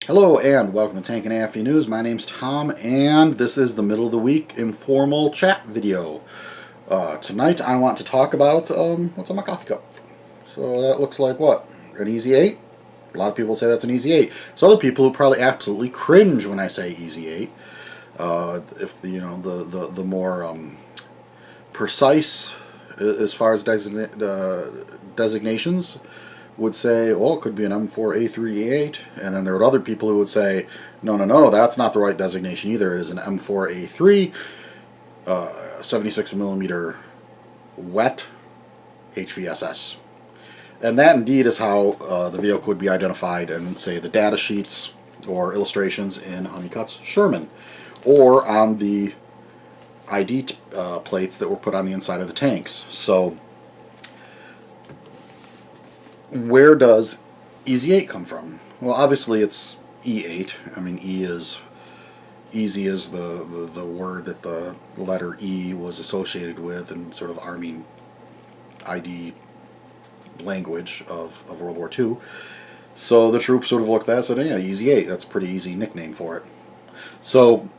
Hello and welcome to Tank and AFE News. My name's Tom and this is the middle of the week informal chat video. Tonight I want to talk about what's on my coffee cup. So that looks like what? An Easy 8? A lot of people say that's an Easy 8. So other people who probably absolutely cringe when I say Easy 8. If the more precise as far as designations would say, well, it could be an M4A3E8, and then there are other people who would say, no, that's not the right designation either. It is an M4A3 76 millimeter wet HVSS. And that indeed is how the vehicle would be identified in, say, the data sheets or illustrations in Honeycutt's Sherman, or on the ID plates that were put on the inside of the tanks. So where does Easy 8 come from? Well, obviously it's E8. I mean, E is easy as the word that the letter E was associated with in sort of Army ID language of World War II. So the troops sort of looked at that and said, yeah, Easy 8, that's a pretty easy nickname for it. So,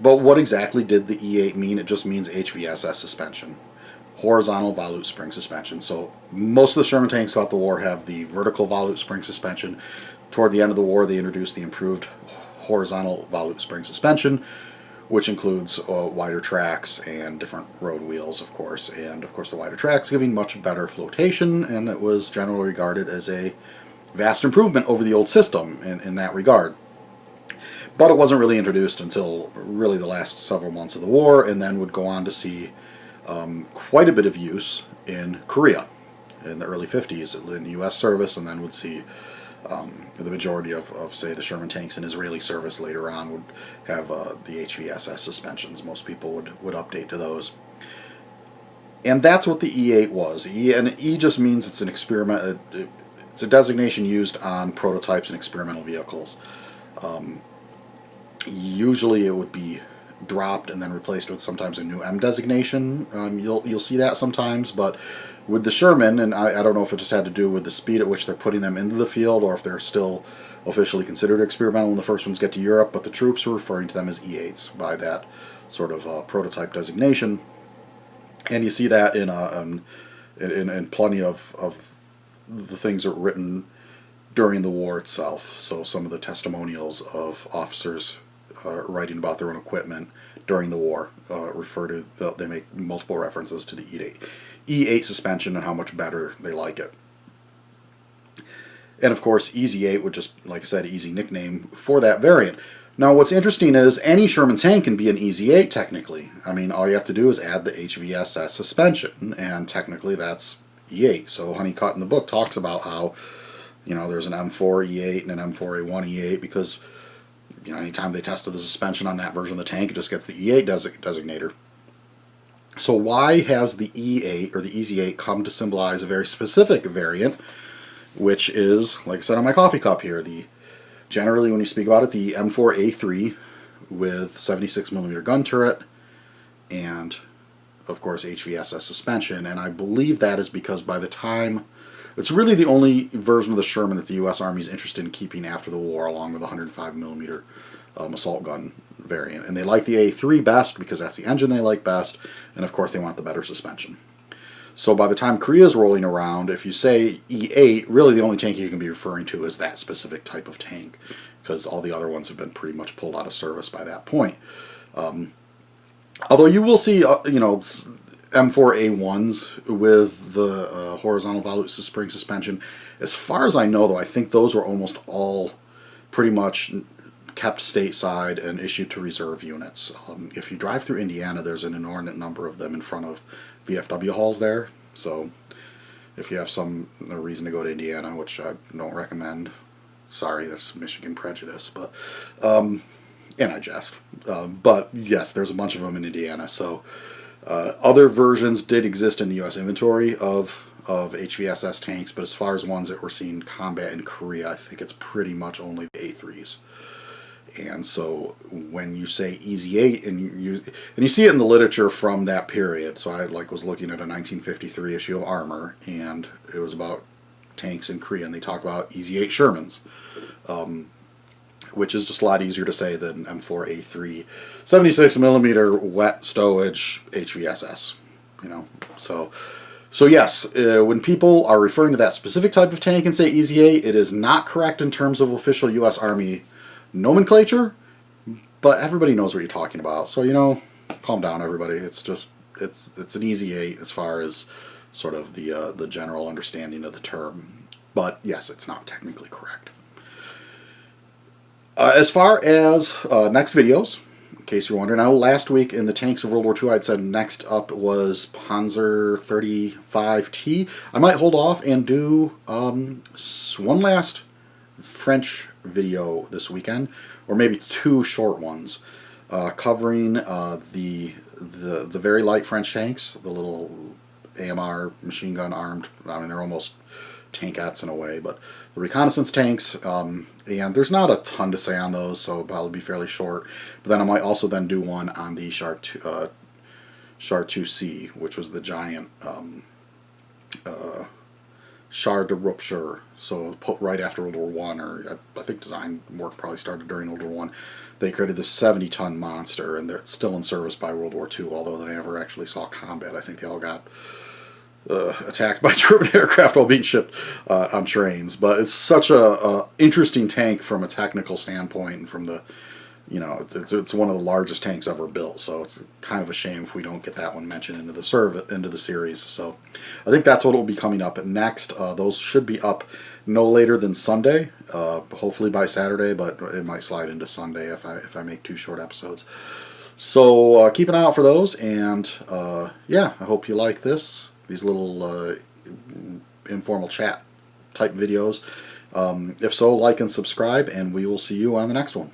but what exactly did the E8 mean? It just means HVSS suspension. Horizontal volute spring suspension. So most of the Sherman tanks throughout the war have the vertical volute spring suspension. Toward the end of the war, they introduced the improved horizontal volute spring suspension, which includes wider tracks and different road wheels, of course. And of course, the wider tracks giving much better flotation, and it was generally regarded as a vast improvement over the old system in that regard. But it wasn't really introduced until really the last several months of the war, and then would go on to see quite a bit of use in Korea in the early 50s in U.S. service, and then would see the majority of, say, the Sherman tanks in Israeli service later on would have the HVSS suspensions. Most people would update to those. And that's what the E8 was. And E just means it's an experiment. It's a designation used on prototypes and experimental vehicles. Usually it would be dropped and then replaced with sometimes a new M designation. You'll see that sometimes, but with the Sherman, and I don't know if it just had to do with the speed at which they're putting them into the field or if they're still officially considered experimental when the first ones get to Europe, but the troops are referring to them as E8s by that sort of prototype designation. And you see that in plenty of the things that were written during the war itself. So some of the testimonials of officers writing about their own equipment during the war they make multiple references to the E8 suspension and how much better they like it. And of course, Easy 8 would just, like I said, easy nickname for that variant. Now what's interesting is any Sherman tank can be an Easy 8 technically. I mean, all you have to do is add the HVSS suspension, and technically that's E8. So Honeycutt in the book talks about how, there's an M4 E8 and an M4A1 E8 because anytime they tested the suspension on that version of the tank, it just gets the E8 designator. So why has the E8 or the Easy 8 come to symbolize a very specific variant, which is, like I said on my coffee cup here, generally when you speak about it, the M4A3 with 76 millimeter gun turret and, of course, HVSS suspension. And I believe that is because by the time it's really the only version of the Sherman that the U.S. Army is interested in keeping after the war, along with the 105 millimeter assault gun variant. And they like the A3 best because that's the engine they like best, and of course they want the better suspension. So by the time Korea is rolling around, if you say E8, really the only tank you can be referring to is that specific type of tank, because all the other ones have been pretty much pulled out of service by that point. Although you will see, M4A1s with the horizontal volute spring suspension. As far as I know, though, I think those were almost all pretty much kept stateside and issued to reserve units. If you drive through Indiana, there's an inordinate number of them in front of VFW halls there. So if you have some reason to go to Indiana, which I don't recommend, sorry, that's Michigan prejudice, but and I jest. But yes, there's a bunch of them in Indiana. So other versions did exist in the U.S. inventory of HVSS tanks, but as far as ones that were seen combat in Korea, I think it's pretty much only the A3s. And so when you say Easy 8, and you see it in the literature from that period. So I was looking at a 1953 issue of Armor, and it was about tanks in Korea, and they talk about Easy 8 Shermans. which is just a lot easier to say than M4A3, 76 millimeter wet stowage HVSS. You know, so yes, when people are referring to that specific type of tank and say Easy 8, it is not correct in terms of official U.S. Army nomenclature, but everybody knows what you're talking about. So, you know, calm down, everybody. It's just, it's an Easy 8 as far as sort of the general understanding of the term. But yes, it's not technically correct. As far as next videos, in case you're wondering, I know last week in the tanks of World War II I'd said next up was Panzer 35T. I might hold off and do one last French video this weekend, or maybe two short ones, covering the very light French tanks, the little AMR machine gun armed. I mean, they're almost tankettes in a way, but the reconnaissance tanks, and there's not a ton to say on those, so it'll probably be fairly short. But then I might also then do one on the Char 2C, which was the giant Char de Rupture, so put right after World War One, or I think design work probably started during World War One. They created this 70-ton monster, and they're still in service by World War II, although they never actually saw combat. I think they all got attacked by German aircraft while being shipped on trains. But it's such a interesting tank from a technical standpoint, and from the, you know, it's one of the largest tanks ever built. So it's kind of a shame if we don't get that one mentioned into the series. So I think that's what will be coming up next. Those should be up no later than Sunday, hopefully by Saturday, but it might slide into Sunday if I make two short episodes. So keep an eye out for those, and yeah, I hope you like these little informal chat type videos. If so, like and subscribe, and we will see you on the next one.